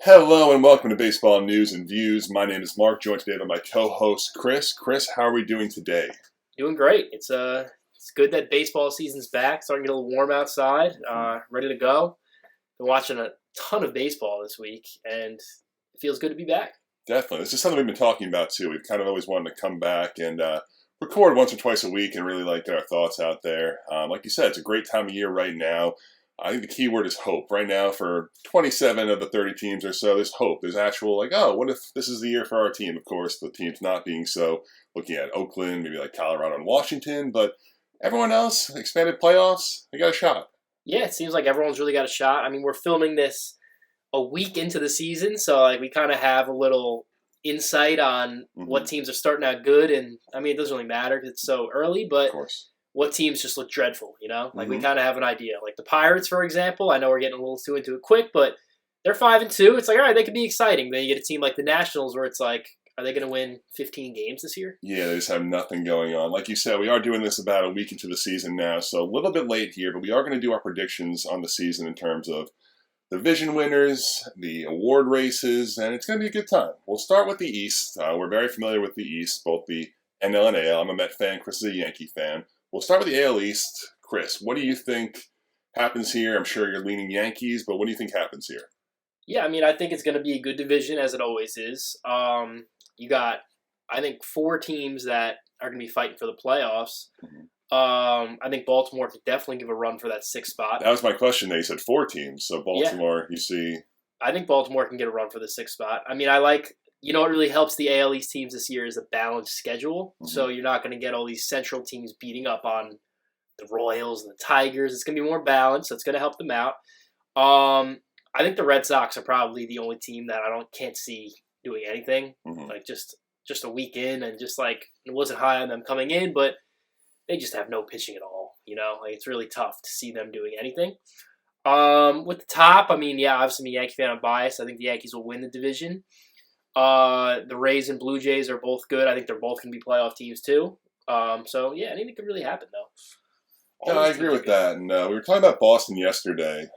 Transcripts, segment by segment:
Hello and welcome to Baseball News and Views. My name is Mark, joined today by my co-host Chris. Chris, how are we doing today? Doing great. It's good that baseball season's back. Starting to get a little warm outside. Ready to go. Been watching a ton of baseball this week, and it feels good to be back. Definitely. This is something we've been talking about too. We've kind of always wanted to come back and record once or twice a week and really get our thoughts out there. Like you said, it's a great time of year right now. I think the key word is hope. Right now, for 27 of the 30 teams or so, there's hope. There's actual, what if this is the year for our team? Of course, the team's not being so. Looking at Oakland, maybe like Colorado and Washington, but everyone else, expanded playoffs, they got a shot. Yeah, it seems like everyone's really got a shot. I mean, we're filming this a week into the season, so we kind of have a little insight on what teams are starting out good. And, I mean, it doesn't really matter because it's so early, but Of course. What teams just look dreadful, we kind of have an idea. Like the Pirates, for example, I know we're getting a little too into it quick, but they're 5-2. It's like, all right, they could be exciting. Then you get a team like the Nationals where it's like, are they going to win 15 games this year? Yeah, they just have nothing going on. Like you said, we are doing this about a week into the season now, so a little bit late here, but we are going to do our predictions on the season in terms of the division winners, the award races, and it's going to be a good time. We'll start with the East. We're very familiar with the East, both the NL and AL. I'm a Met fan. Chris is a Yankee fan. We'll start with the AL East. Chris, what do you think happens here? I'm sure you're leaning Yankees, but what do you think happens here? Yeah, I mean, I think it's going to be a good division, as it always is. You got, I think, 4 teams that are going to be fighting for the playoffs. I think Baltimore could definitely give a run for that 6th spot. That was my question. They said 4 teams, so Baltimore, You see. I think Baltimore can get a run for the 6th spot. I mean, what really helps the AL East teams this year is a balanced schedule. So you're not going to get all these central teams beating up on the Royals and the Tigers. It's going to be more balanced, so it's going to help them out. I think the Red Sox are probably the only team that can't see doing anything. Like just a week in, and just like it wasn't high on them coming in, but they just have no pitching at all. It's really tough to see them doing anything. With the top, I mean, yeah, obviously I'm a Yankee fan. I'm biased. I think the Yankees will win the division. The Rays and Blue Jays are both good. I think they're both going to be playoff teams too. So yeah, anything could really happen though. Yeah, I agree with that. And we were talking about Boston yesterday.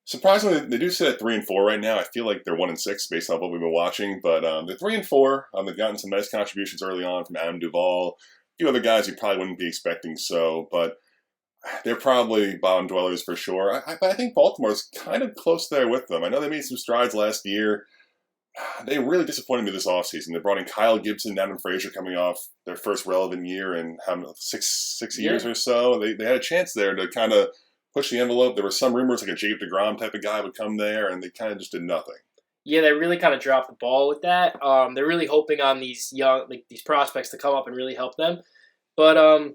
Surprisingly, they do sit at 3-4 right now. I feel like they're 1-6 based on what we've been watching, but they're 3-4. They've gotten some nice contributions early on from Adam Duvall, a few other guys you probably wouldn't be expecting. But they're probably bottom dwellers for sure. But I think Baltimore's kind of close there with them. I know they made some strides last year. They really disappointed me this offseason. They brought in Kyle Gibson, Adam Frazier coming off their first relevant year in six years or so. They had a chance there to kind of push the envelope. There were some rumors like a Jacob deGrom type of guy would come there, and they kind of just did nothing. Yeah, they really kind of dropped the ball with that. They're really hoping on these these prospects to come up and really help them. But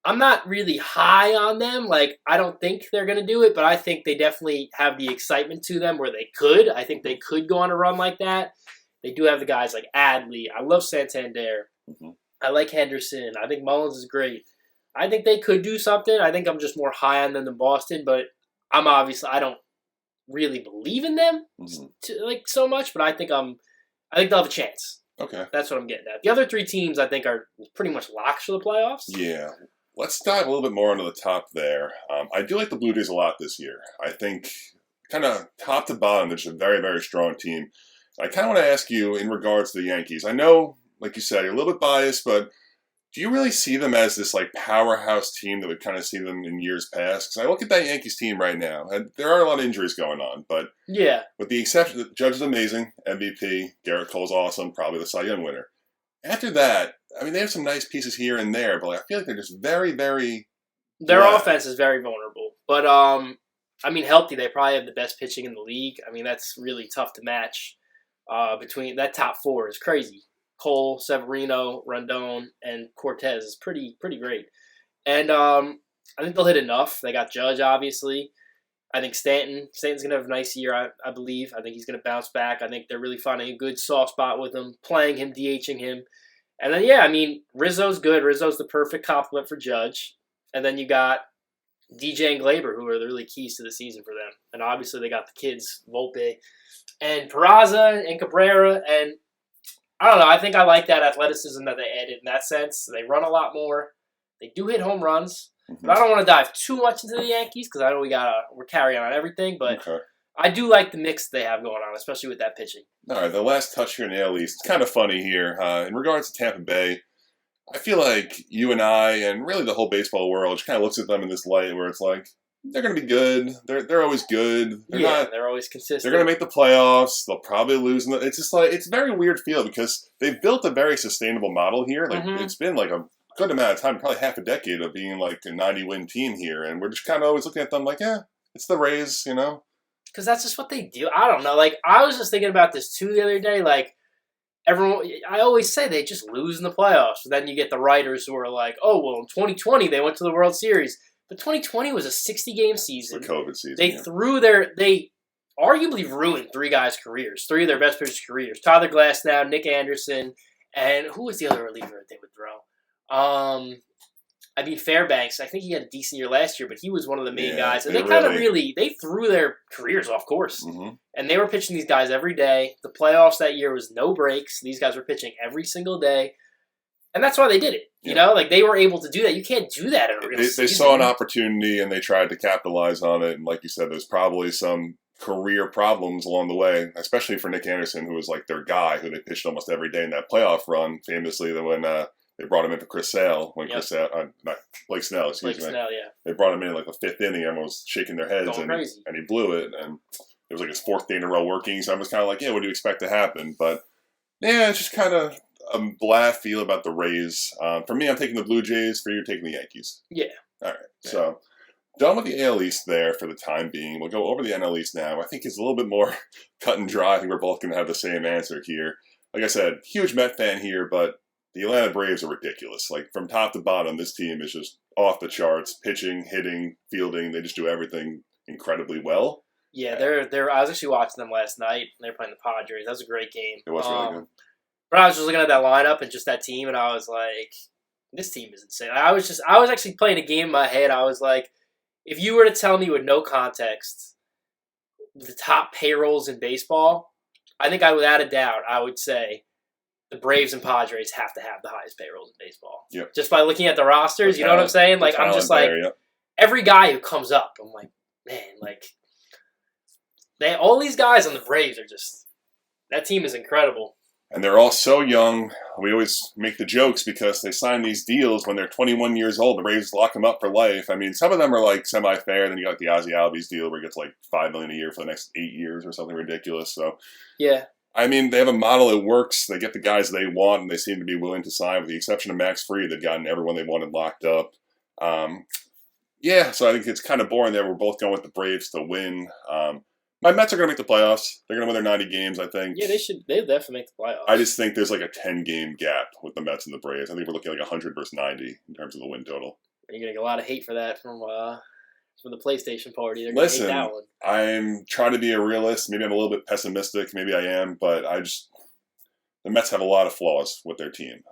I'm not really high on them. I don't think they're going to do it, but I think they definitely have the excitement to them where they could. I think they could go on a run like that. They do have the guys like Adley. I love Santander. I like Henderson. I think Mullins is great. I think they could do something. I think I'm just more high on them than Boston, but I don't really believe in them so much, but I think they'll have a chance. Okay. That's what I'm getting at. The other 3 teams I think are pretty much locks for the playoffs. Yeah. Let's dive a little bit more into the top there. I do like the Blue Jays a lot this year. I think kind of top to bottom, they're just a very, very strong team. I kind of want to ask you in regards to the Yankees. I know, like you said, you're a little bit biased, but do you really see them as this powerhouse team that we've kind of seen them in years past? Because I look at that Yankees team right now, and there are a lot of injuries going on. But yeah, with the exception, the Judge is amazing, MVP, Garrett Cole's awesome, probably the Cy Young winner. After that, I mean, they have some nice pieces here and there, but I feel like they're just very, very. Their offense is very vulnerable, but I mean, healthy, they probably have the best pitching in the league. I mean, that's really tough to match. Between that top 4 is crazy. Cole, Severino, Rondon, and Cortez is pretty great. And I think they'll hit enough. They got Judge, obviously. I think Stanton's going to have a nice year, I believe. I think he's going to bounce back. I think they're really finding a good soft spot with him, playing him, DHing him. And then, yeah, I mean, Rizzo's good. Rizzo's the perfect complement for Judge. And then you got DJ and Glaber, who are the really keys to the season for them. And obviously they got the kids, Volpe and Peraza and Cabrera, and I don't know. I think I like that athleticism that they added in that sense. They run a lot more. They do hit home runs. But I don't want to dive too much into the Yankees because I know we're carrying on everything. But I do like the mix they have going on, especially with that pitching. All right, the last touch here in the AL East. It's kind of funny here. In regards to Tampa Bay, I feel like you and I, and really the whole baseball world, just kind of looks at them in this light where it's like, they're going to be good. They're always good. They're always consistent. They're going to make the playoffs. They'll probably lose. It's just like, it's a very weird feel because they've built a very sustainable model here. Like, it's been like a good amount of time, probably half a decade of being like a 90-win team here. And we're just kind of always looking at them like, yeah, it's the Rays, you know? Because that's just what they do. I don't know. Like, I was just thinking about this too the other day. Like, everyone, I always say they just lose in the playoffs. But then you get the writers who are like, oh, well, in 2020 they went to the World Series. But 2020 was a 60-game season. The COVID season. They arguably ruined three guys' careers, three of their best pitchers' careers. Tyler Glasnow, Nick Anderson, and who was the other reliever that they would throw? Fairbanks. I think he had a decent year last year, but he was one of the main guys. And they kind of they threw their careers off course. And they were pitching these guys every day. The playoffs that year was no breaks. These guys were pitching every single day. And that's why they did it. You know, like they were able to do that. You can't do that in a real season. They saw an opportunity and they tried to capitalize on it. And like you said, there's probably some career problems along the way, especially for Nick Anderson, who was like their guy who they pitched almost every day in that playoff run, famously when they brought him in for Chris Sale, Blake Snell, excuse me. Snell, They brought him in like the fifth inning. Everyone was shaking their heads and he blew it. And it was like his fourth day in a row working. So I was kind of like, yeah, what do you expect to happen? But yeah, it's just kind of a blah feel about the Rays. For me, I'm taking the Blue Jays. For you, taking the Yankees. Yeah. All right. Yeah. So done with the AL East there for the time being. We'll go over the NL East now. I think it's a little bit more cut and dry. I think we're both going to have the same answer here. Like I said, huge Met fan here, but the Atlanta Braves are ridiculous. Like from top to bottom, this team is just off the charts. Pitching, hitting, fielding. They just do everything incredibly well. Yeah, they're. I was actually watching them last night. They were playing the Padres. That was a great game. It was really good. But I was just looking at that lineup and just that team, and I was like, this team is insane. I was actually playing a game in my head. I was like, if you were to tell me with no context the top payrolls in baseball, I think without a doubt, I would say the Braves and Padres have to have the highest payrolls in baseball. Yep. Just by looking at the rosters, you know what I'm saying? Like, I'm just like, every guy who comes up, I'm like, man, like, all these guys on the Braves are just, that team is incredible. And they're all so young. We always make the jokes because they sign these deals when they're 21 years old. The Braves lock them up for life. I mean, some of them are like semi-fair. Then you got the Ozzie Albies deal where he gets like $5 million a year for the next 8 years or something ridiculous. So yeah, I mean, they have a model that works. They get the guys they want, and they seem to be willing to sign. With the exception of Max Fried, they've gotten everyone they wanted locked up. So I think it's kind of boring there. We're both going with the Braves to win. My Mets are going to make the playoffs. They're going to win their 90 games, I think. Yeah, they should. They'll definitely make the playoffs. I just think there's like a 10-game gap with the Mets and the Braves. I think we're looking at like 100 versus 90 in terms of the win total. You're going to get a lot of hate for that from the PlayStation party. They're going to hate that one. I'm trying to be a realist. Maybe I'm a little bit pessimistic. Maybe I am. But the Mets have a lot of flaws with their team.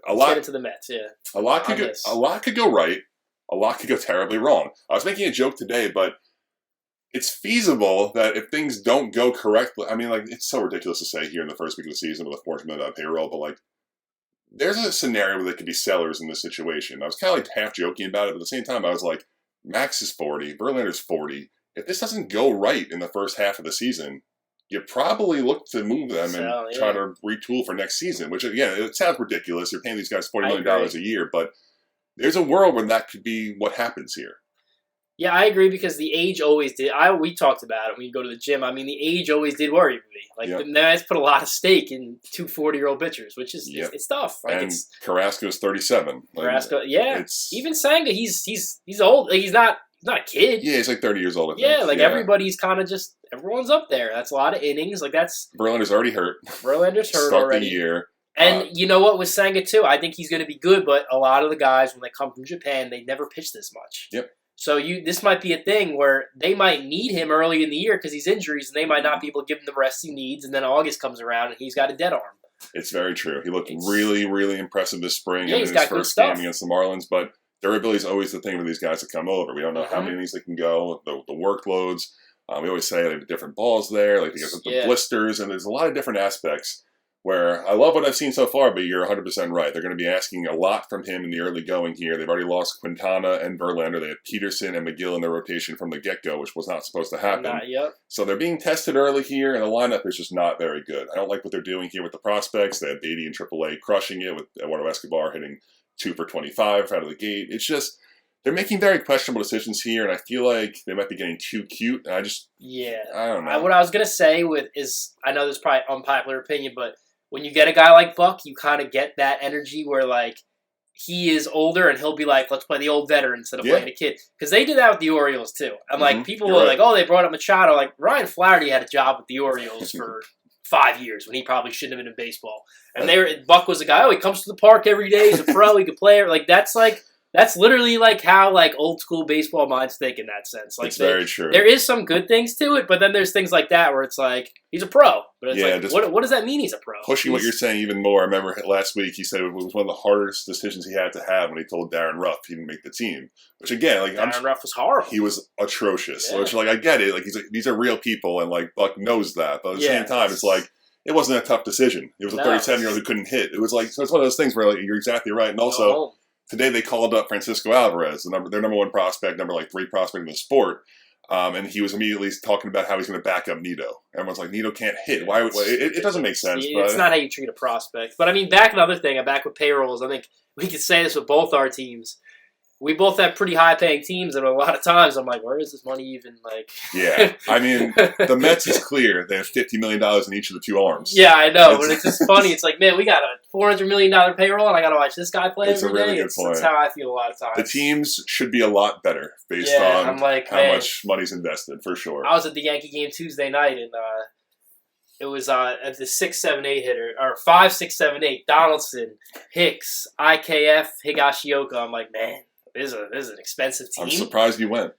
Let's get into the Mets, yeah. A lot could go right. A lot could go terribly wrong. I was making a joke today, but it's feasible that if things don't go correctly, I mean, like, it's so ridiculous to say here in the first week of the season with a $4 million payroll, but, like, there's a scenario where they could be sellers in this situation. I was kind of, like, half joking about it, but at the same time, I was like, Max is 40, Verlander's 40. If this doesn't go right in the first half of the season, you probably look to move them and try to retool for next season, which, again, it sounds ridiculous. You're paying these guys $40 million a year, but there's a world where that could be what happens here. Yeah, I agree because the age always did. We talked about it when you go to the gym. I mean, the age always did worry me. Like, the Mets put a lot of stake in two 40-year-old pitchers, which is it's tough. Like, and Carrasco's 37. Carrasco, even Senga, he's old. Like, he's not a kid. Yeah, he's like 30 years old. I think. Like everybody's kind of just everyone's up there. That's a lot of innings. Like Verlander's already hurt. Verlander's hurt Start already. The year. And you know what with Senga too? I think he's going to be good, but a lot of the guys when they come from Japan, they never pitch this much. Yep. So this might be a thing where they might need him early in the year because he's injuries, and they might not be able to give him the rest he needs. And then August comes around, and he's got a dead arm. It's very true. He looked really, really impressive this spring in his got first game against the Marlins. But durability is always the thing for these guys that come over. We don't know how many innings they can go, the workloads. We always say they have different balls there, like because of the blisters, and there's a lot of different aspects. where I love what I've seen so far, but you're 100% right. They're going to be asking a lot from him in the early going here. They've already lost Quintana and Verlander. They had Peterson and McGill in their rotation from the get-go, which was not supposed to happen. Not yet. So they're being tested early here, and the lineup is just not very good. I don't like what they're doing here with the prospects. They had Beatty in AAA crushing it, with Eduardo Escobar hitting 2 for 25 out of the gate. It's just, they're making very questionable decisions here, and I feel like they might be getting too cute. And I don't know. What I was going to say is, I know this is probably unpopular opinion, but when you get a guy like Buck, you kind of get that energy where, like, he is older and he'll be like, let's play the old veteran instead of playing a kid. Because they did that with the Orioles, too. And, like, people were like, oh, they brought up Machado. Like, Ryan Flaherty had a job with the Orioles for 5 years when he probably shouldn't have been in baseball. And Buck was a guy, he comes to the park every day. He's a pro. He could play. Like, that's literally like how like old school baseball minds think in that sense. Like, it's very true. There is some good things to it, but then there's things like that where it's like he's a pro. But it's like, what does that mean? He's a pro. Pushing what you're saying even more. I remember last week he said it was one of the hardest decisions he had to have when he told Darren Ruff he didn't make the team. Which again, like Darren Ruff was horrible. He was atrocious. Yeah. Which like I get it. Like these are real people, and like Buck knows that. But at the same time, it's like it wasn't a tough decision. It was a 37-year-old who couldn't hit. It was like so. It's one of those things where like you're exactly right, and also. Today they called up Francisco Alvarez, their number 1 prospect, number 3 prospect in the sport, and he was immediately talking about how he's going to back up Nito. Everyone's like, Nito can't hit. Why? It doesn't make sense. It's not how you treat a prospect. But I mean, another thing, back with payrolls, I think we could say this with both our teams. We both have pretty high-paying teams, and a lot of times I'm like, where is this money even, like... Yeah, I mean, the Mets is clear. They have $50 million in each of the 2 arms. Yeah, I know, but it's just funny. It's like, man, we got a $400 million payroll, and I got to watch this guy play every day. It's a really good point. That's how I feel a lot of times. The teams should be a lot better based on how much money's invested, for sure. I was at the Yankee game Tuesday night, and it was at the 6-7-8 hitter, or 5-6-7-8, Donaldson, Hicks, IKF, Higashioka. I'm like, man. This is an expensive team. I'm surprised you went.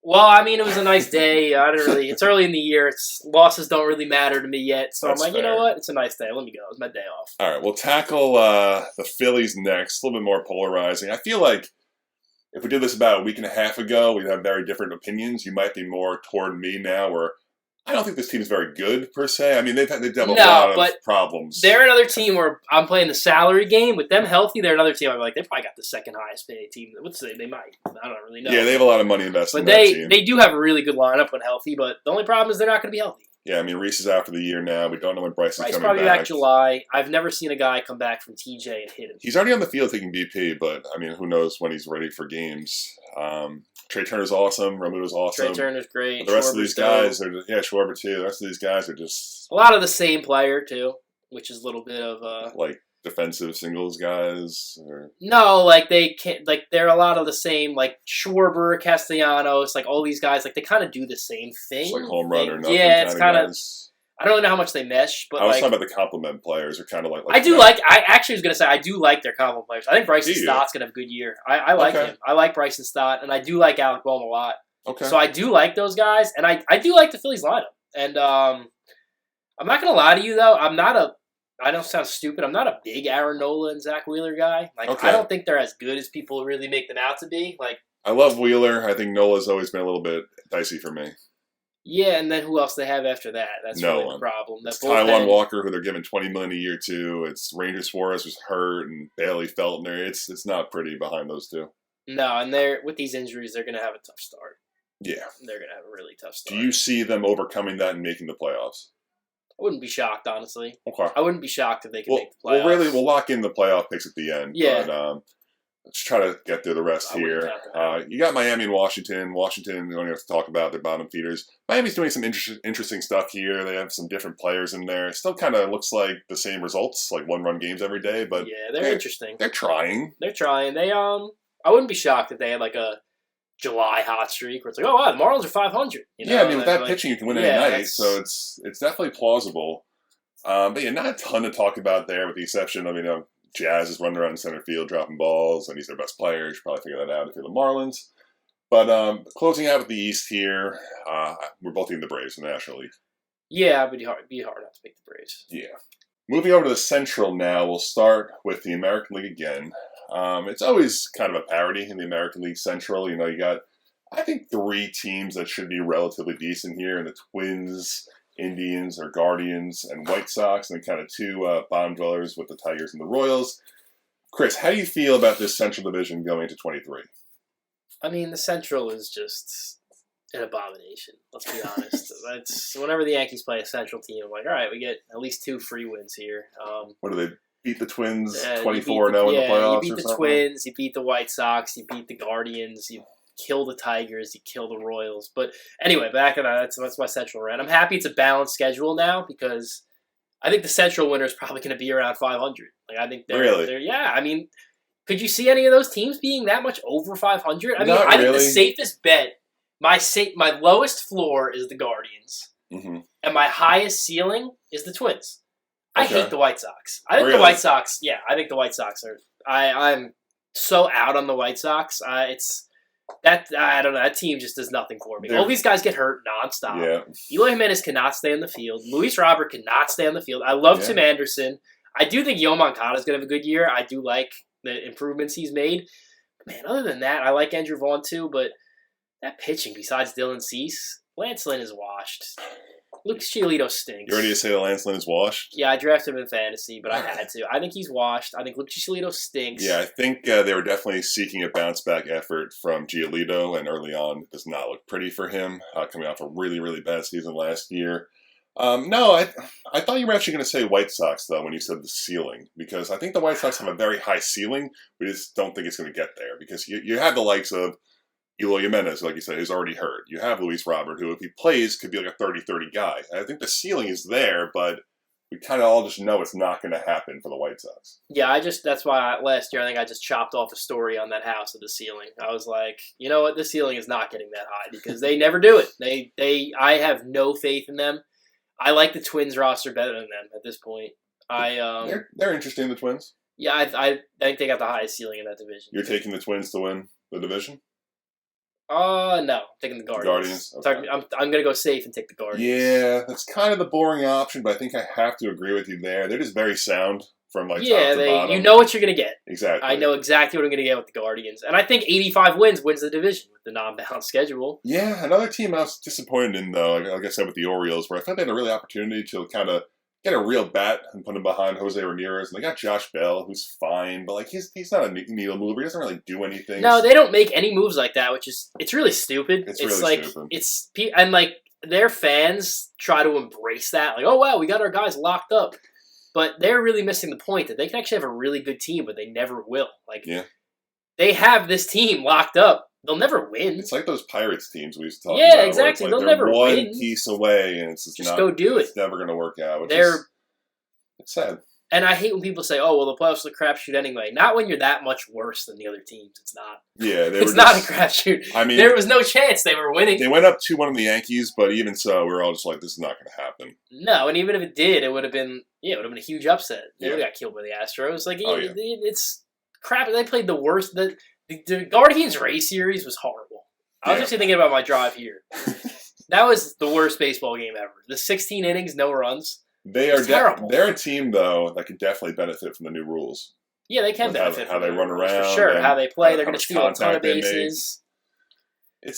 Well, I mean, it was a nice day. I didn't really. It's early in the year. Losses don't really matter to me yet. So I'm like, you know what? It's a nice day. Let me go. It was my day off. All right, we'll tackle the Phillies next. A little bit more polarizing. I feel like if we did this about a week and a half ago, we'd have very different opinions. You might be more toward me now, where I don't think this team is very good, per se. I mean, they've a lot of problems. They're another team where I'm playing the salary game. With them healthy, they're another team. I'm like, they probably got the second highest paid team. What's they might. I don't really know. Yeah, they have a lot of money invested in that team. They do have a really good lineup when healthy, but the only problem is they're not going to be healthy. Yeah, I mean, Reese is out for the year now. We don't know when Bryce is coming probably back. Back July. I've never seen a guy come back from TJ and hit him. He's already on the field taking BP, but, I mean, who knows when he's ready for games. Trey Turner's awesome. Romuto's awesome. Trey Turner's great. But the rest of these guys are just, Schwarber too. The rest of these guys are just a lot of the same player too, which is a little bit of like defensive singles guys. No, like they can't. Like they're a lot of the same. Like Schwarber, Castellanos, like all these guys. Like they kind of do the same thing. It's like home run or nothing. Yeah, it's kind of. I don't know how much they mesh, but I was talking about the compliment players are kind of like I actually was going to say I do like their compliment players. I think Bryson Stott's going to have a good year. I like him. I like Bryson Stott, and I do like Alec Boehm a lot. Okay. So I do like those guys, and I do like the Phillies lineup. And I'm not going to lie to you though. I don't sound stupid. I'm not a big Aaron Nola and Zach Wheeler guy. Like I don't think they're as good as people really make them out to be. Like I love Wheeler. I think Nola's always been a little bit dicey for me. Yeah, and then who else they have after that? That's really the problem. It's Taijuan Walker, who they're giving $20 million a year to. It's Ranger Suarez was hurt, and Bailey Feltner. It's not pretty behind those two. No, and with these injuries, they're going to have a tough start. Yeah, they're going to have a really tough start. Do you see them overcoming that and making the playoffs? I wouldn't be shocked, honestly. Okay, I wouldn't be shocked if they could make the playoffs. We'll lock in the playoff picks at the end. Yeah. But, let's try to get through the rest here. You got Miami and Washington. Washington, we don't have to talk about their bottom feeders. Miami's doing some interesting stuff here. They have some different players in there. Still kind of looks like the same results, like one-run games every day. But yeah, they're interesting. They're trying. They're trying. They I wouldn't be shocked if they had like a July hot streak where it's like, oh wow, the Marlins are 500. Yeah, I mean with that pitching, you can win any night, so it's definitely plausible. But yeah, not a ton to talk about there, with the exception of Jazz is running around in center field dropping balls, and he's their best player. You should probably figure that out if you're the Marlins. But closing out with the East here, we're both in the Braves in the National League. Yeah, it'd be hard not to pick the Braves. Yeah. Moving over to the Central now, we'll start with the American League again. It's always kind of a parody in the American League Central. You got, I think, 3 teams that should be relatively decent here, and the Twins, Indians or Guardians and White Sox, and then kind of two bottom dwellers with the Tigers and the Royals. Chris, how do you feel about this Central Division going into 23? I mean, the Central is just an abomination. Let's be honest. That's whenever the Yankees play a Central team, I'm like, all right, we get at least 2 free wins here. What do they beat the Twins 24-0 in the playoffs? You beat the Twins, you beat the White Sox, you beat the Guardians, you kill the Tigers, you kill the Royals. But anyway, back to that. That's my Central rant. I'm happy it's a balanced schedule now because I think the Central winner is probably going to be around 500. Like I think they're yeah. I mean, could you see any of those teams being that much over 500? I mean, I think the safest bet, my lowest floor is the Guardians, and my highest ceiling is the Twins. I hate the White Sox. I think the White Sox. Yeah, I think the White Sox are. I'm so out on the White Sox. I don't know. That team just does nothing for me. All these guys get hurt nonstop. Yeah. Eloy Jimenez cannot stay on the field. Luis Robert cannot stay on the field. I love Tim Anderson. I do think Yo Moncada is going to have a good year. I do like the improvements he's made. Man, other than that, I like Andrew Vaughn too, but that pitching, besides Dylan Cease, Lance Lynn is washed. Lucas Giolito stinks. You ready to say that Lance Lynn is washed? Yeah, I drafted him in fantasy, but I had to. I think he's washed. I think Lucas Giolito stinks. Yeah, I think they were definitely seeking a bounce-back effort from Giolito, and early on it does not look pretty for him, coming off a really, really bad season last year. No, I thought you were actually going to say White Sox, though, when you said the ceiling, because I think the White Sox have a very high ceiling. We just don't think it's going to get there, because you have the likes of Eloy Jimenez, like you said, who's already hurt. You have Luis Robert, who, if he plays, could be like a 30-30 guy. And I think the ceiling is there, but we kind of all just know it's not going to happen for the White Sox. Yeah, that's why last year I think I just chopped off a story on that house of the ceiling. I was like, you know what, the ceiling is not getting that high because they never do it. I have no faith in them. I like the Twins roster better than them at this point. They're interesting, the Twins. Yeah, I think they got the highest ceiling in that division. You're taking the Twins to win the division? No, I'm taking the Guardians. Okay. I'm going to go safe and take the Guardians. Yeah, that's kind of the boring option, but I think I have to agree with you there. They're just very sound from top to bottom. You know what you're going to get. Exactly. I know exactly what I'm going to get with the Guardians. And I think 85 wins the division with the non-balanced schedule. Yeah, another team I was disappointed in, though, like I said with the Orioles, where I thought they had a real opportunity to kind of get a real bat and put him behind Jose Ramirez. And they got Josh Bell, who's fine, but like he's not a needle mover. He doesn't really do anything. No, they don't make any moves like that, it's really stupid. It's really stupid. And like their fans try to embrace that, like, oh wow, we got our guys locked up, but they're really missing the point that they can actually have a really good team, but they never will. Like, they have this team locked up. They'll never win. It's like those Pirates teams we used to talk about. Yeah, exactly. They'll never win. One piece away, and it's just go do it. It's never going to work out. It's sad. And I hate when people say, "Oh, well, the playoffs are a crapshoot anyway." Not when you're that much worse than the other teams. It's not. Yeah, it's not a crapshoot. I mean, there was no chance they were winning. They went up 2-1 on the Yankees, but even so, we were all just like, "This is not going to happen." No, and even if it did, it would have been a huge upset. They would have got killed by the Astros. Like, it's crap. They played the worst. The Guardians Rays series was horrible. I was actually thinking about my drive here. That was the worst baseball game ever. The 16 innings, no runs. Terrible. They're a team, though, that could definitely benefit from the new rules. Yeah, they can benefit how they run around. For sure. How they play. They're going to steal a ton of bases.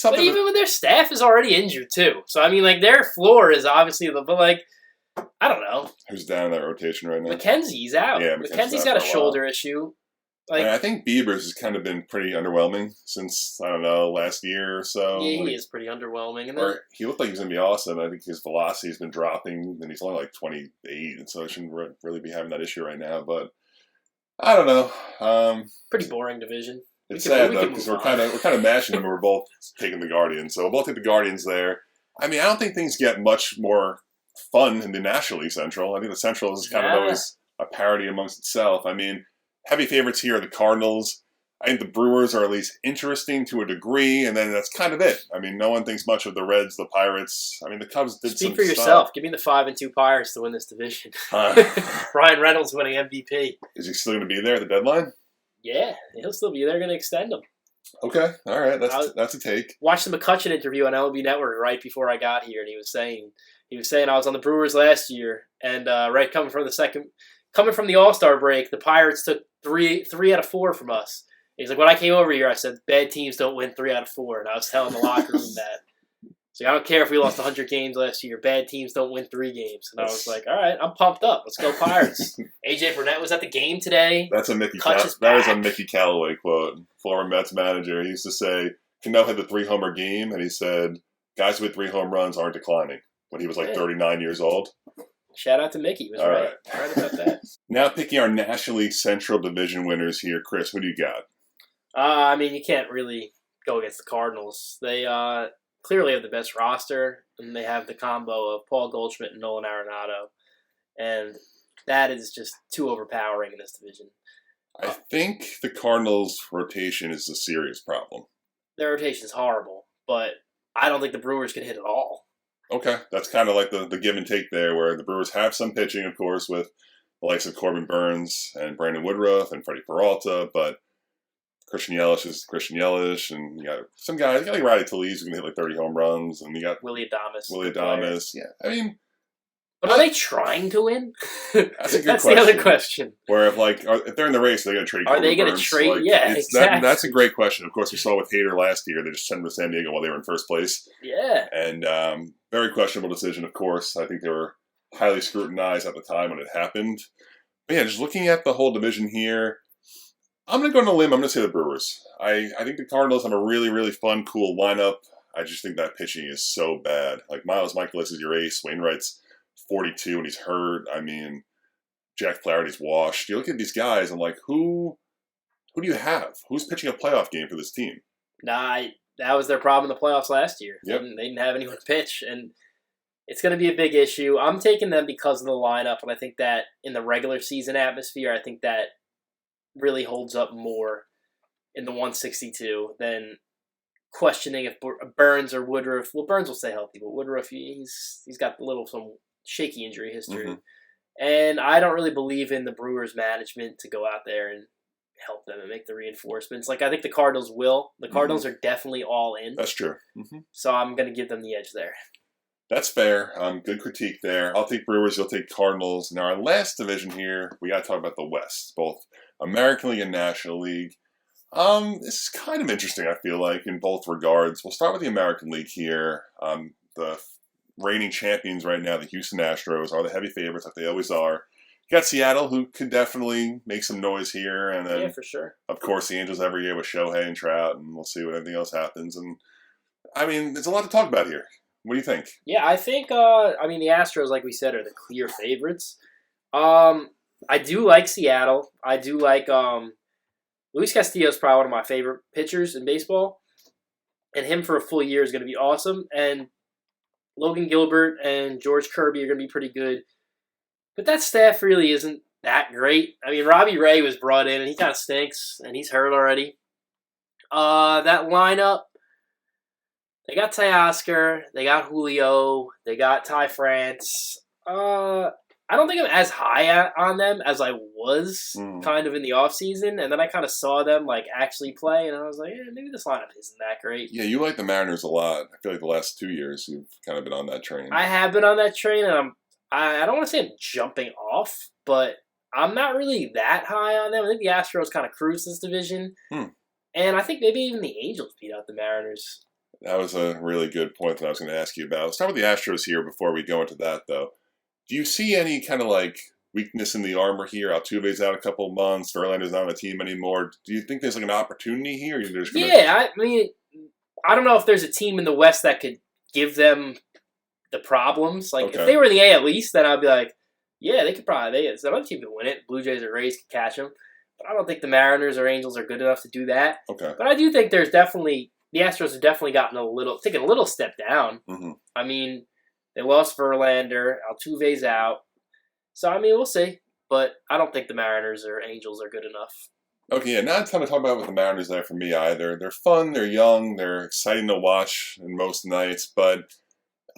But even when their staff is already injured, too. So, I mean, like, their floor is obviously but like, I don't know. Who's down in that rotation right now? McKenzie's out. Yeah, McKenzie's got a shoulder issue. Like, I think Bieber's has kind of been pretty underwhelming since, I don't know, last year or so. Yeah, he is pretty underwhelming. And he looked like he was going to be awesome. I think his velocity has been dropping, and he's only like 28, and so I shouldn't really be having that issue right now. But I don't know. Pretty boring division. It's sad, though, because we're kind of mashing them, and we're both taking the Guardians. So we'll both take the Guardians there. I mean, I don't think things get much more fun in the National League Central. I think the Central is kind of always a parody amongst itself. I mean, heavy favorites here are the Cardinals. I think the Brewers are at least interesting to a degree, and then that's kind of it. I mean, no one thinks much of the Reds, the Pirates. I mean, the Cubs did Speak for yourself. Give me the 5-2 Pirates to win this division. Ryan Reynolds winning MVP. Is he still going to be there at the deadline? Yeah, he'll still be there. They're going to extend him. Okay, all right, that's a take. Watched the McCutcheon interview on MLB Network right before I got here, and he was saying I was on the Brewers last year, and right coming from the All-Star break, the Pirates took three out of 4 from us. He's like, when I came over here, I said, bad teams don't win 3 out of 4. And I was telling the locker room that. So I don't care if we lost 100 games last year. Bad teams don't win 3 games. And I was like, all right, I'm pumped up. Let's go Pirates. AJ Burnett was at the game today. That is a Mickey Callaway quote, former Mets manager. He used to say, Cano had the 3-homer game, and he said, guys with 3 home runs aren't declining when he was like 39 years old. Shout out to Mickey. He was right about that. Now picking our National League Central Division winners here. Chris, who do you got? I mean, you can't really go against the Cardinals. They clearly have the best roster, and they have the combo of Paul Goldschmidt and Nolan Arenado. And that is just too overpowering in this division. I think the Cardinals' rotation is a serious problem. Their rotation is horrible, but I don't think the Brewers can hit at all. Okay, that's kind of like the give and take there, where the Brewers have some pitching, of course, with the likes of Corbin Burns and Brandon Woodruff and Freddie Peralta, but Christian Yelich is Christian Yelich, and you got some guys, you got like Riley Talese who can hit like 30 home runs, and you got Willie Adames. Yeah. I mean, but are they trying to win? That's a good That's question. the other question. Where if they're in the race, they're going to trade. Are they going to trade? Yeah, exactly. That's a great question. Of course, we saw with Hader last year. They just sent him to San Diego while they were in first place. Yeah. And very questionable decision, of course. I think they were highly scrutinized at the time when it happened. But yeah, just looking at the whole division here, I'm going to go on a limb. I'm going to say the Brewers. I think the Cardinals have a really, really fun, cool lineup. I just think that pitching is so bad. Like Miles Michaelis is your ace. Wainwright's 42 and he's hurt. I mean, Jack Flaherty's washed. You look at these guys, I'm like, who do you have? Who's pitching a playoff game for this team? Nah, that was their problem in the playoffs last year. Yep. They didn't have anyone to pitch, and it's going to be a big issue. I'm taking them because of the lineup, and I think that in the regular season atmosphere, I think that really holds up more in the 162 than questioning if Burns or Woodruff. Well, Burns will stay healthy, but Woodruff, he's got some shaky injury history. Mm-hmm. And I don't really believe in the Brewers management to go out there and help them and make the reinforcements. Like, I think the Cardinals will. The Cardinals are definitely all in. That's true. Mm-hmm. So I'm going to give them the edge there. That's fair. Good critique there. I'll take Brewers. You'll take Cardinals. Now, our last division here, we got to talk about the West, both American League and National League. This is kind of interesting, I feel like, in both regards. We'll start with the American League here. The reigning champions right now, the Houston Astros, are the heavy favorites like they always are. You got Seattle, who could definitely make some noise here. And then, yeah, for sure. Of course, the Angels every year with Shohei and Trout, and we'll see what anything else happens. And, I mean, there's a lot to talk about here. What do you think? Yeah, I think, the Astros, like we said, are the clear favorites. I do like Seattle. I do like, Luis Castillo is probably one of my favorite pitchers in baseball. And him for a full year is going to be awesome. And Logan Gilbert and George Kirby are going to be pretty good. But that staff really isn't that great. I mean, Robbie Ray was brought in, and he kind of stinks, and he's hurt already. That lineup, they got Teoscar, they got Julio, they got Ty France. I don't think I'm as high on them as I was kind of in the offseason, and then I kind of saw them like actually play, and I was like, maybe this lineup isn't that great. Yeah, you like the Mariners a lot. I feel like the last 2 years you've kind of been on that train. I have been on that train, and I don't want to say I'm jumping off, but I'm not really that high on them. I think the Astros kind of cruise this division, and I think maybe even the Angels beat out the Mariners. That was a really good point that I was going to ask you about. Let's start with the Astros here before we go into that, though. Do you see any kind of like weakness in the armor here? Altuve's out a couple of months. Verlander's not on the team anymore. Do you think there's like an opportunity here? Yeah, I mean, I don't know if there's a team in the West that could give them the problems. Like, if they were in the AL East, then I'd be like, yeah, they could probably. Some other team could win it. Blue Jays or Rays could catch them. But I don't think the Mariners or Angels are good enough to do that. Okay. But I do think the Astros have definitely taken a little step down. Mm-hmm. I mean, they lost Verlander. Altuve's out. So, I mean, we'll see. But I don't think the Mariners or Angels are good enough. Okay, yeah, not a ton to talk about with the Mariners there for me either. They're fun, they're young, they're exciting to watch in most nights, but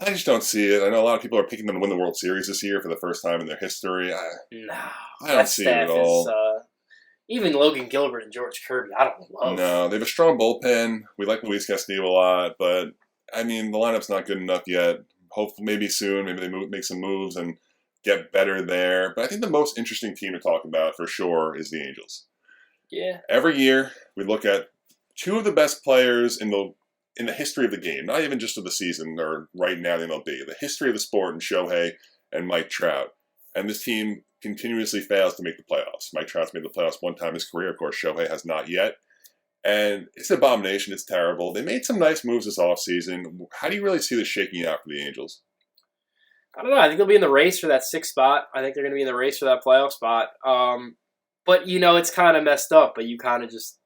I just don't see it. I know a lot of people are picking them to win the World Series this year for the first time in their history. I don't see it at all. Even Logan Gilbert and George Kirby, I don't love. No, they have a strong bullpen. We like Luis Castillo a lot, but, I mean, the lineup's not good enough yet. Hopefully, maybe soon, maybe they make some moves and get better there. But I think the most interesting team to talk about, for sure, is the Angels. Yeah. Every year, we look at two of the best players in in the history of the game, not even just of the season or right now in the MLB, the history of the sport in Shohei and Mike Trout. And this team continuously fails to make the playoffs. Mike Trout's made the playoffs one time in his career. Of course, Shohei has not yet. And it's an abomination. It's terrible. They made some nice moves this offseason. How do you really see this shaking out for the Angels? I don't know. I think they'll be in the race for that 6th spot. I think they're going to be in the race for that playoff spot. But, it's kind of messed up. But you kind of just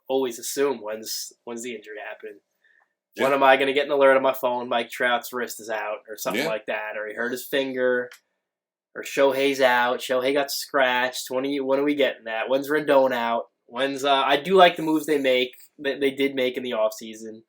always assume when's the injury happen. Yeah. When am I going to get an alert on my phone? Mike Trout's wrist is out or something like that. Or he hurt his finger. Or Shohei's out. Shohei got scratched. When are we getting that? When's Rendon out? I do like the moves they make. That they did make in the offseason.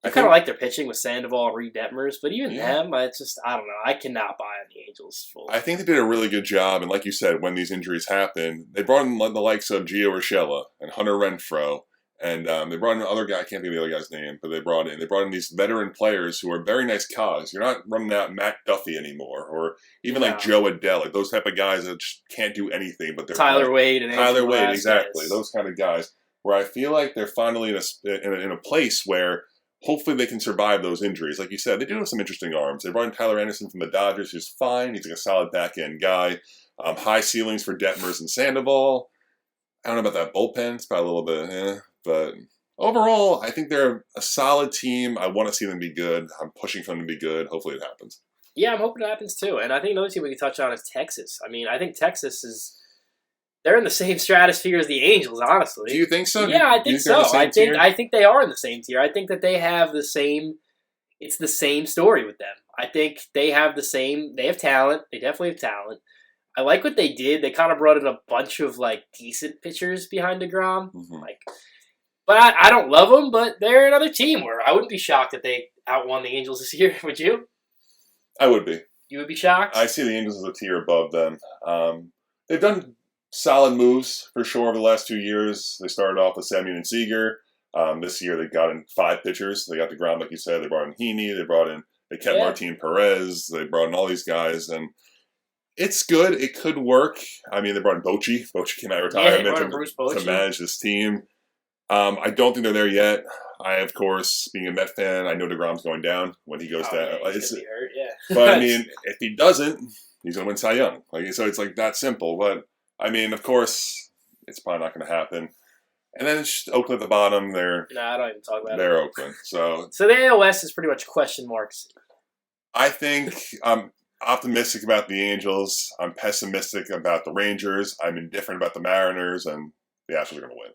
I kind of like their pitching with Sandoval and Reed Detmers, but even them, it's just, I don't know. I cannot buy on the Angels fully. I think they did a really good job, and like you said, when these injuries happen, they brought in the likes of Gio Urshela and Hunter Renfroe, and they brought in another guy, I can't think of the other guy's name, but they brought in these veteran players who are very nice cogs. You're not running out Matt Duffy anymore, or even like Joe Adele, like those type of guys that just can't do anything, but they're Tyler Wade, exactly, those kind of guys, where I feel like they're finally in a place where hopefully they can survive those injuries. Like you said, they do have some interesting arms. They brought in Tyler Anderson from the Dodgers, who's fine. He's like a solid back-end guy. High ceilings for Detmers and Sandoval. I don't know about that bullpen. It's probably a little bit, but overall, I think they're a solid team. I want to see them be good. I'm pushing for them to be good. Hopefully it happens. Yeah, I'm hoping it happens too. And I think another team we can touch on is Texas. I mean, I think Texas they're in the same stratosphere as the Angels, honestly. Do you think so? Yeah, I think so. I think they are in the same tier. I think that they have the same. It's the same story with them. I think they have the same. They have talent. They definitely have talent. I like what they did. They kind of brought in a bunch of decent pitchers behind DeGrom. Mm-hmm. But I don't love them. But they're another team where I wouldn't be shocked if they outwon the Angels this year. Would you? I would be. You would be shocked? I see the Angels as a tier above them. They've done solid moves for sure over the last 2 years. They started off with Semien and Seager. This year they got in 5 pitchers. They got DeGrom, like you said. They brought in Heaney. They kept Martin Perez. They brought in all these guys, and it's good. It could work. I mean, they brought in Bochy. Bochy came out of retirement to manage this team. I don't think they're there yet. Of course, being a Met fan, I know DeGrom's going down when he goes down. Yeah, he's gonna be hurt, But I mean, if he doesn't, he's going to win Cy Young. So it's that simple. But I mean, of course, it's probably not going to happen. And then it's just Oakland at the bottom. I don't even talk about it. They're Oakland. So the AOS is pretty much question marks. I think I'm optimistic about the Angels. I'm pessimistic about the Rangers. I'm indifferent about the Mariners, and the Astros are going to win.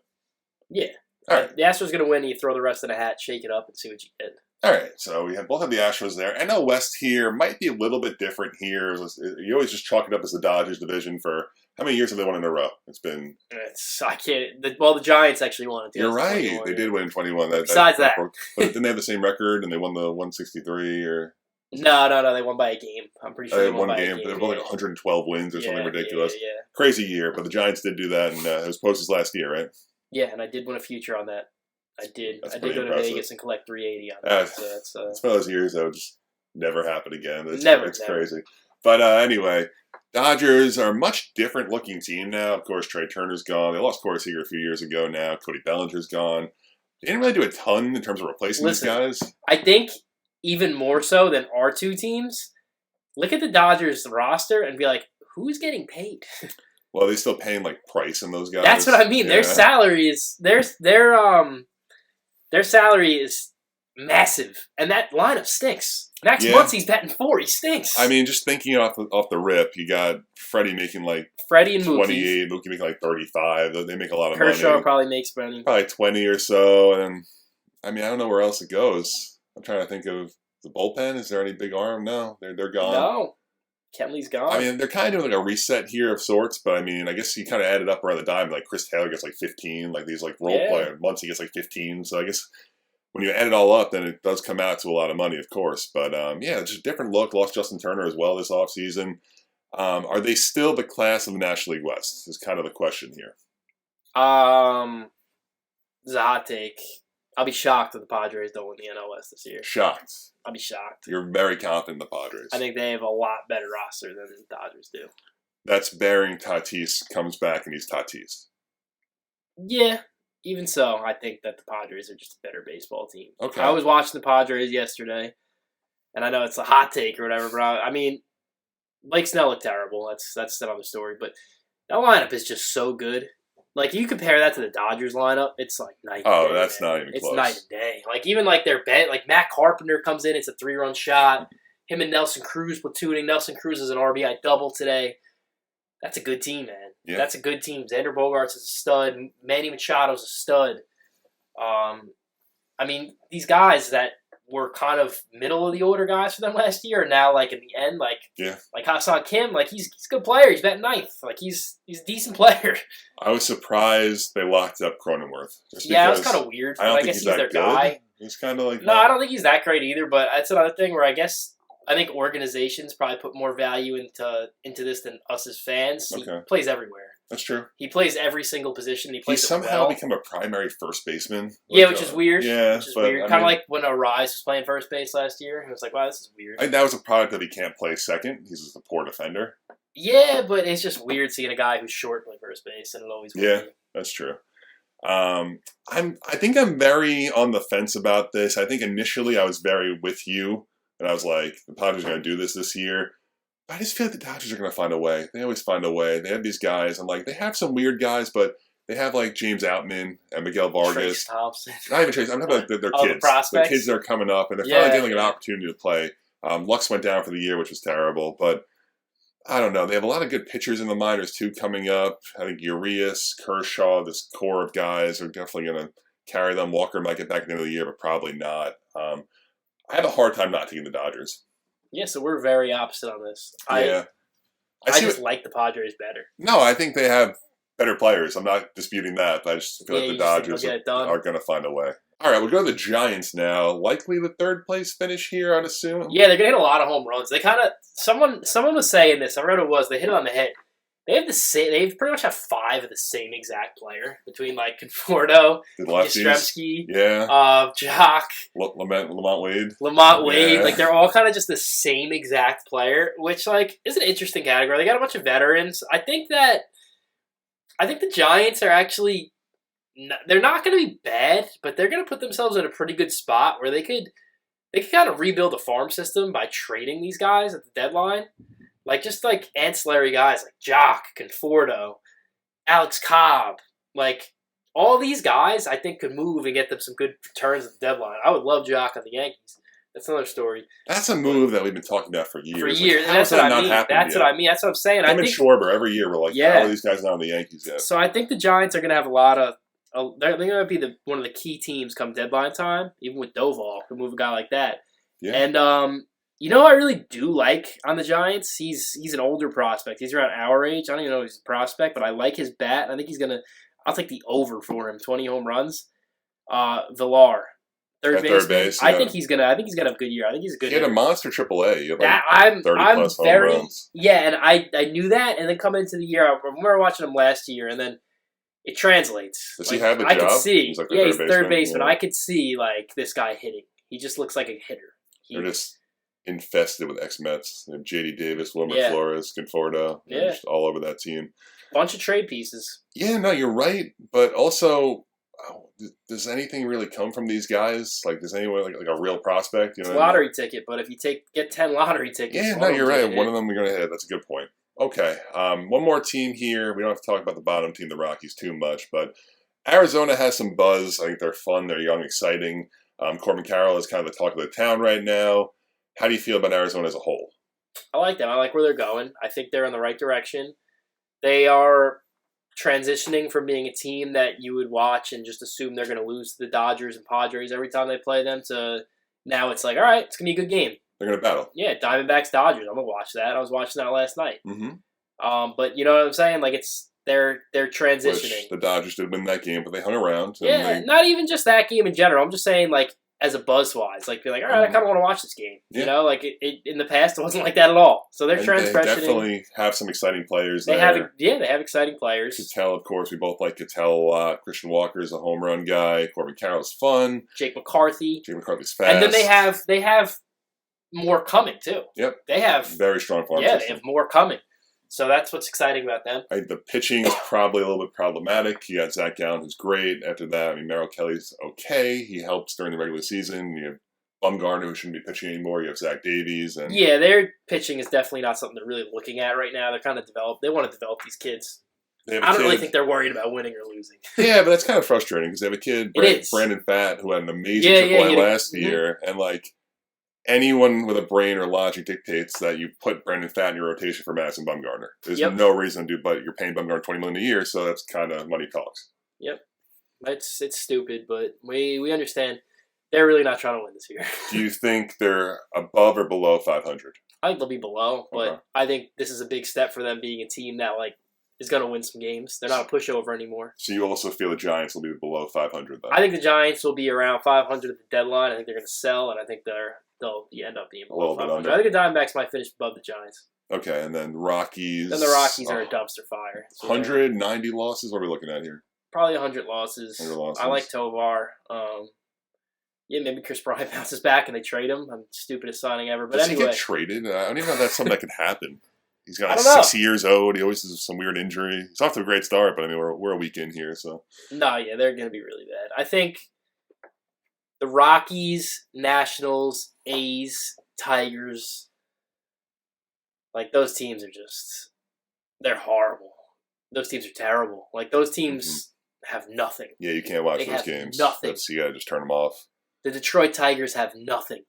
Yeah. All right. The Astros are going to win. You throw the rest in a hat, shake it up, and see what you get. All right, so we have both of the Astros there. NL West here might be a little bit different here. You always just chalk it up as the Dodgers division for how many years have they won in a row? It's been... I can't... The Giants actually won it. You're right. They did win in 21. Besides that. But didn't they have the same record and they won the 163 or... No. They won by a game. I'm pretty sure they won by a game. They won 112 wins or something ridiculous. Yeah. Crazy year, but the Giants did do that, and it was Post's last year, right? Yeah, and I did win a future on that. I did. That's I did go impressive. to Vegas and collect 380 on that. So it's one of those years that would just never happen again. It's crazy. But anyway, Dodgers are a much different looking team now. Of course, Trey Turner's gone. They lost Corey Seager a few years ago now. Cody Bellinger's gone. They didn't really do a ton in terms of replacing these guys. I think even more so than our two teams, look at the Dodgers roster and be like, who's getting paid? Well, they're still paying Price and those guys. That's what I mean. Yeah. Their salary is their salary is massive, and that lineup stinks. Max Muncy's batting 4. He stinks. I mean, just thinking off the rip, you got Freddie making Freddie and 28, Mookie making 35. They make a lot of money. Kershaw probably makes money. Probably 20 or so, and I mean, I don't know where else it goes. I'm trying to think of the bullpen. Is there any big arm? No, they're gone. No. Kenley's gone. I mean, they're kind of doing a reset here of sorts, but I mean, I guess you kind of added up around the dime. Chris Taylor gets 15, these role player months he gets 15. So I guess when you add it all up, then it does come out to a lot of money, of course. But it's just a different look. Lost Justin Turner as well this offseason. Are they still the class of the National League West? Is kind of the question here. This is a hot take. I'll be shocked if the Padres don't win the NL West this year. Shocked. I'll be shocked. You're very confident in the Padres. I think they have a lot better roster than the Dodgers do. That's bearing Tatis comes back and he's Tatis. Yeah. even so, I think that the Padres are just a better baseball team. Okay. I was watching the Padres yesterday, and I know it's a hot take or whatever, but I mean, Blake Snell looked terrible. That's another story. But that lineup is just so good. Like, you compare that to the Dodgers lineup, it's like night and day. Oh, that's man. not even It's close. night and day. Like, even like their bench, like Matt Carpenter comes in, it's a 3-run shot. Him and Nelson Cruz platooning. Nelson Cruz is an RBI double today. That's a good team, man. Yeah. That's a good team. Xander Bogaerts is a stud. Manny Machado's a stud. I mean, these guys that were kind of middle of the order guys for them last year are now like in the end, like Ha-Seong Kim, like he's a good player. He's batting ninth. Like he's a decent player. I was surprised they locked up Cronenworth. Yeah, it was kind of weird. I don't think guess he's he's that their good. guy. He's kind of like No, I don't think he's that great either. But that's another thing where I think organizations probably put more value into this than us as fans. He plays everywhere. That's true. He plays every single position. He plays somehow become a primary first baseman. Yeah, which is weird. Yeah, which is weird. Kind of like when Arise was playing first base last year. It was like, wow, this is weird. That was a product that he can't play second. He's just a poor defender. Yeah, but it's just weird seeing a guy who's short play first base, and it always will be. That's true. I think I'm very on the fence about this. I think initially I was very with you, and I was like, the Padres are going to do this year. I just feel like the Dodgers are going to find a way. They always find a way. They have these guys. I'm like, they have some weird guys, but they have like James Outman and Miguel Vargas. Trace Thompson. Not even Trace. I'm talking about their kids. The prospects. The kids that are coming up, and they're finally getting like an opportunity to play. Lux went down for the year, which was terrible, but I don't know. They have a lot of good pitchers in the minors too coming up. I think Urias, Kershaw, this core of guys are definitely going to carry them. Walker might get back at the end of the year, but probably not. I have a hard time not taking the Dodgers. Yeah, so we're very opposite on this. I just like the Padres better. No, I think they have better players. I'm not disputing that, but I just feel like the Dodgers are going to find a way. All right, we'll go to the Giants now. Likely the third place finish here, I'd assume. Yeah, they're going to hit a lot of home runs. They kind of someone was saying this. I read it was they hit it on the head. They have the same. They pretty much have 5 of the same exact player between like Conforto, Yastrzemski, Jock, Lamont Wade. Yeah. Like they're all kind of just the same exact player, which like is an interesting category. They got a bunch of veterans. I think the Giants are actually they're not going to be bad, but they're going to put themselves in a pretty good spot where they could kind of rebuild a farm system by trading these guys at the deadline. Like, just, like, ancillary guys like Jock, Conforto, Alex Cobb. Like, all these guys, I think, could move and get them some good returns at the deadline. I would love Jock on the Yankees. That's another story. That's a move that we've been talking about for years. Like, and that's what I mean. That's what I'm saying. Him and Schwarber, every year, we're like, how are these guys not on the Yankees yet? So I think the Giants are going to have a lot of... They're going to be one of the key teams come deadline time, even with Doval, to move a guy like that. Yeah. And, you know who I really do like on the Giants? He's an older prospect. He's around our age. I don't even know if he's a prospect, but I like his bat. I think he's going to... I'll take the over for him, 20 home runs. Villar, third base. I think he's gonna have a good year. I think he's a good. He had a monster AAA. I'm very home runs. Yeah, and I knew that, and then coming into the year, I remember watching him last year, and then it translates. Does he have a job? I could see. He's third baseman. Yeah. I could see like this guy hitting. He just looks like a hitter. They're just infested with ex-Mets. J.D. Davis, Wilmer Flores, Conforto. They're just all over that team. Bunch of trade pieces. Yeah, no, you're right. But also, does anything really come from these guys? Like, does anyone like a real prospect? You know, it's a lottery ticket. But if you get 10 lottery tickets, yeah, no, you're right. One of them we're gonna hit. That's a good point. Okay, one more team here. We don't have to talk about the bottom team, the Rockies, too much. But Arizona has some buzz. I think they're fun. They're young, exciting. Corbin Carroll is kind of the talk of the town right now. How do you feel about Arizona as a whole? I like them. I like where they're going. I think they're in the right direction. They are transitioning from being a team that you would watch and just assume they're going to lose to the Dodgers and Padres every time they play them to now it's like, all right, it's going to be a good game. They're going to battle. Yeah, Diamondbacks, Dodgers. I'm going to watch that. I was watching that last night. Mm-hmm. But you know what I'm saying? Like, they're transitioning. Which the Dodgers did win that game, but they hung around. Yeah, not even just that game in general. I'm just saying, like, as a buzz-wise, like, be like, all right, I kind of want to watch this game. Yeah. You know, like, it in the past, it wasn't like that at all. So they're transitioning. They definitely have some exciting players there. They have exciting players. Ketel, of course, we both like Ketel a lot. Christian Walker's a home run guy. Corbin Carroll's fun. Jake McCarthy's fast. And then they have more coming, too. Yep. They have... very strong farm system. They have more coming. So that's what's exciting about them. The pitching is probably a little bit problematic. You got Zach Gallen, who's great. After that, I mean, Merrill Kelly's okay. He helps during the regular season. You have Bumgarner, who shouldn't be pitching anymore. You have Zach Davies. And yeah, their pitching is definitely not something they're really looking at right now. They're kind of They want to develop these kids. I don't really think they're worried about winning or losing. Yeah, but that's kind of frustrating because they have a kid, Brandon Pfaadt, who had an amazing AAA last year, and anyone with a brain or logic dictates that you put Brandon Pfaadt in your rotation for Madison Bumgarner. There's no reason to do, but you're paying Bumgarner $20 million a year, so that's kind of money talks. Yep, it's stupid, but we understand. They're really not trying to win this year. Do you think they're above or below 500? I think they'll be below, but I think this is a big step for them being a team that is going to win some games. They're not a pushover anymore. So you also feel the Giants will be below 500 then? I think the Giants will be around 500 at the deadline. I think they're going to sell, and I think they'll end up being below 500. I think the Diamondbacks might finish above the Giants. Okay, and then Rockies. Then the Rockies are a dumpster fire. 190 losses? What are we looking at here? Probably 100 losses. I like Tovar. Yeah, maybe Chris Bryant bounces back and they trade him. I'm the stupidest signing ever. But Does anyway. He get traded? I don't even know if that's something that could happen. He's got 6 years owed. He always has some weird injury. He's off to a great start, but I mean, we're a week in here, so. No, yeah, they're going to be really bad. I think the Rockies, Nationals, A's, Tigers, those teams are they're horrible. Those teams are terrible. Those teams have nothing. Yeah, you can't watch those games. Nothing. You got to just turn them off. The Detroit Tigers have nothing.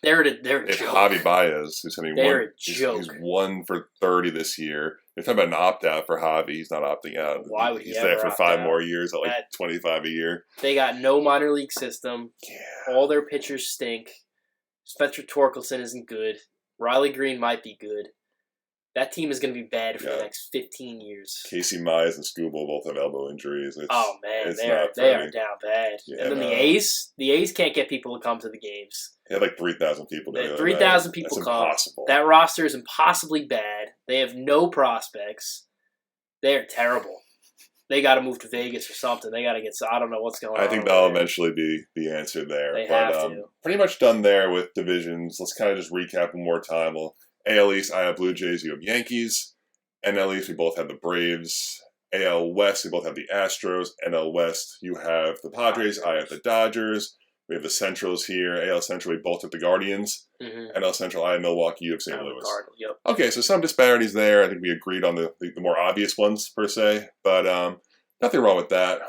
They're a joke. Javi Baez, who's having joke. He's 1 for 30 this year. They're talking about an opt-out for Javi. He's not opting out. Why would He's there for 5 more years at 25 a year. They got no minor league system. Yeah. All their pitchers stink. Spencer Torkelson isn't good. Riley Green might be good. That team is going to be bad for the next 15 years. Casey Mize and Scooble both have elbow injuries. They are down bad. Yeah, and then the A's can't get people to come to the games. They had 3,000 people. 3,000 people That's come. Impossible. That roster is impossibly bad. They have no prospects. They are terrible. They got to move to Vegas or something. They got to get. I don't know what's going on. I think that'll eventually be the answer there. They have to. Pretty much done there with divisions. Let's kind of just recap one more time. AL East, I have Blue Jays, you have Yankees. NL East, we both have the Braves. AL West, we both have the Astros. NL West, you have the Padres, I have the Dodgers. We have the Centrals here. AL Central, we both have the Guardians. NL Central, I have Milwaukee, you have St. Louis. Yep. Okay, so some disparities there. I think we agreed on the more obvious ones, per se. But nothing wrong with that.